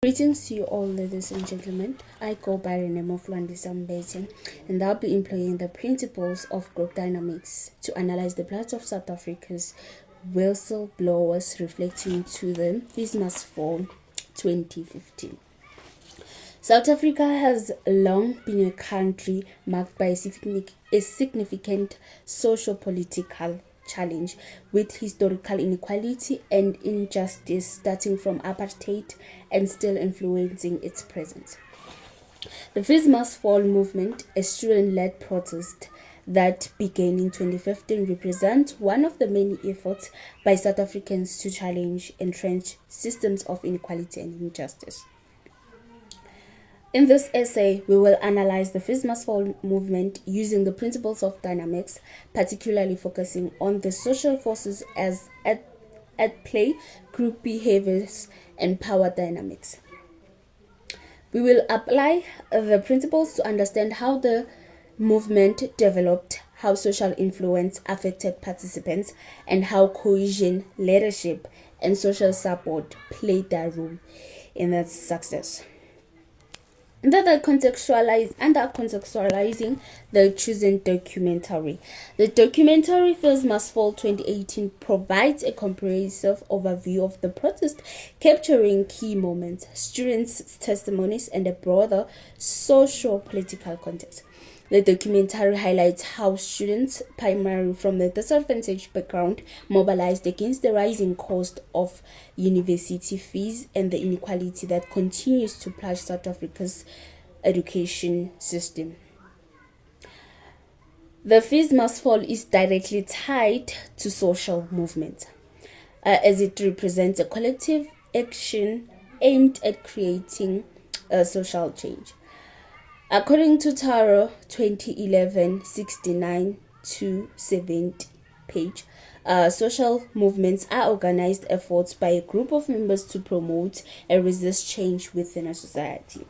Greetings to you all, ladies and gentlemen. I go by the name of Landisa Mbete, and I'll be employing the principles of group dynamics to analyze the plight of South Africa's whistleblowers, reflecting to the Christmas Fall 2015. South Africa has long been a country marked by a significant socio-political challenge, with historical inequality and injustice starting from apartheid and still influencing its present. The Christmas Fall movement, a student-led protest that began in 2015, represents one of the many efforts by South Africans to challenge entrenched systems of inequality and injustice. In this essay, we will analyze the Christmas Fall movement using the principles of dynamics, particularly focusing on the social forces as at play, group behaviors, and power dynamics. We will apply the principles to understand how the movement developed, how social influence affected participants, and how cohesion, leadership, and social support played their role in its success. Under contextualizing the chosen documentary. The documentary Christmas Fall 2018 provides a comprehensive overview of the protest, capturing key moments, students' testimonies, and a broader socio-political context. The documentary highlights how students, primarily from the disadvantaged background, mobilized against the rising cost of university fees and the inequality that continues to plague South Africa's education system. The Christmas Fall is directly tied to social movements, as it represents a collective action aimed at creating a social change. According to Taro 2011 69 to 70 page, social movements are organized efforts by a group of members to promote and resist change within a society.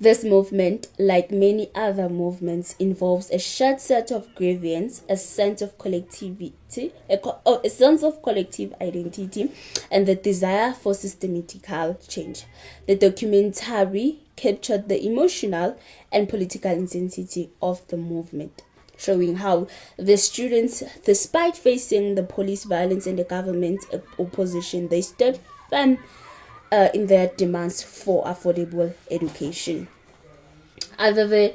This movement, like many other movements, involves a shared set of grievances, a sense of collectivity, a sense of collective identity, and the desire for systematical change. The documentary captured the emotional and political intensity of the movement, showing how the students, despite facing the police violence and the government opposition, they stood firm in their demands for affordable education. Other than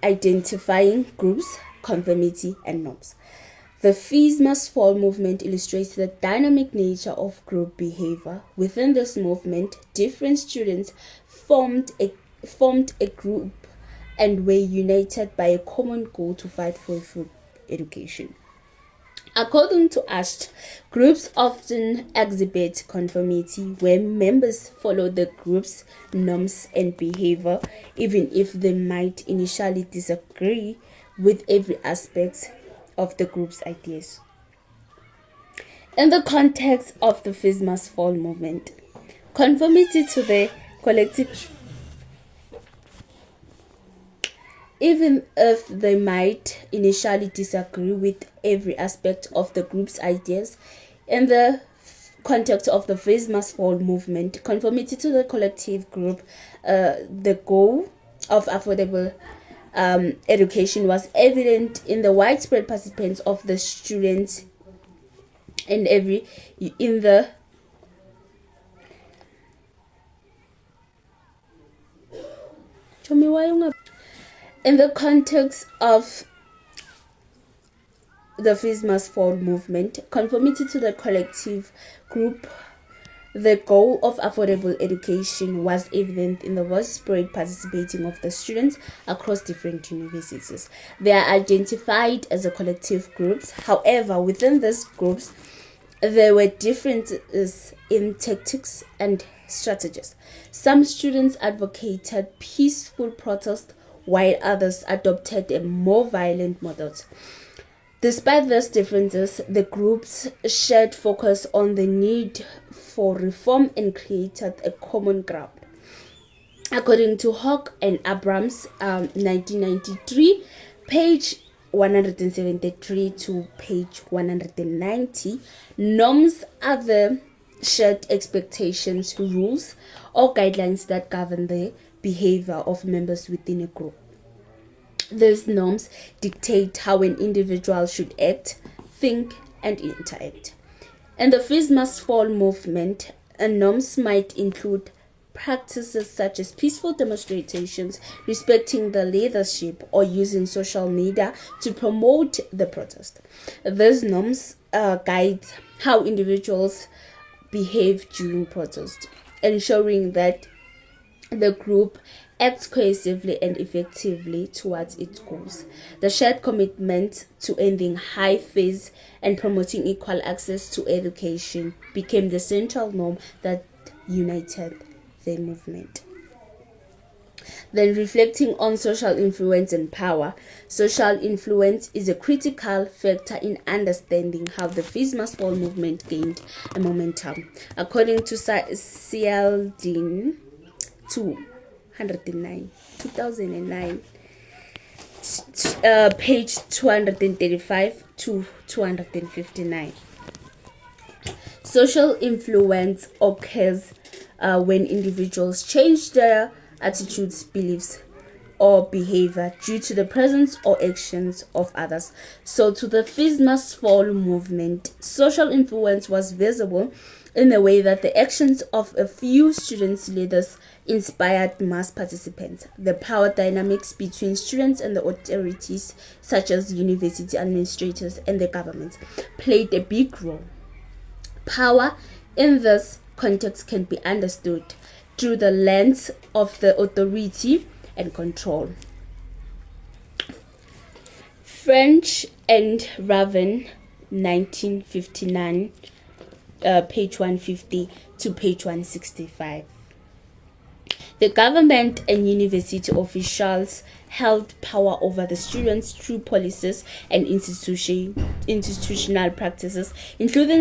identifying groups, conformity, and norms. The Christmas Fall movement illustrates the dynamic nature of group behavior. Within this movement, different students formed a group and were united by a common goal to fight for free education. According to Ash, groups often exhibit conformity where members follow the group's norms and behavior, even if they might initially disagree with every aspect of the group's ideas. In the context of the Christmas Fall movement, conformity to the collective, even if they might initially disagree with every aspect of the group's ideas. In the context of the Christmas Fall movement, conformity to the collective group, the goal of affordable education was evident in the widespread participation of the students in the context of the Christmas Fall movement, conformity to the collective group, the goal of affordable education was evident in the widespread participating of the students across different universities. They are identified as a collective groups. However, within these groups, there were differences in tactics and strategies. Some students advocated peaceful protest, while others adopted a more violent models. Despite these differences, the groups shared focus on the need for reform and created a common ground. According to Hawke and Abrams, 1993, page 173 to page 190, norms are the shared expectations, rules, or guidelines that govern the behavior of members within a group. These norms dictate how an individual should act, think, and interact. In the Fees Must Fall movement, norms might include practices such as peaceful demonstrations, respecting the leadership, or using social media to promote the protest. These norms guide how individuals behave during protest, ensuring that the group acts cohesively and effectively towards its goals. The shared commitment to ending high fees and promoting equal access to education became the central norm that united the movement. Then, reflecting on social influence and power, social influence is a critical factor in understanding how the Fees Must Fall movement gained a momentum. According to Sociology 2009, page 235 to 259. Social influence occurs when individuals change their attitudes, beliefs, or behavior due to the presence or actions of others. So, to the Fees Must Fall movement, social influence was visible in the way that the actions of a few student leaders inspired mass participants. The power dynamics between students and the authorities, such as university administrators and the government, played a big role. Power in this context can be understood through the lens of the authority and control. French and Raven, 1959, page 150 to page 165. The government and university officials held power over the students through policies and institutional practices, including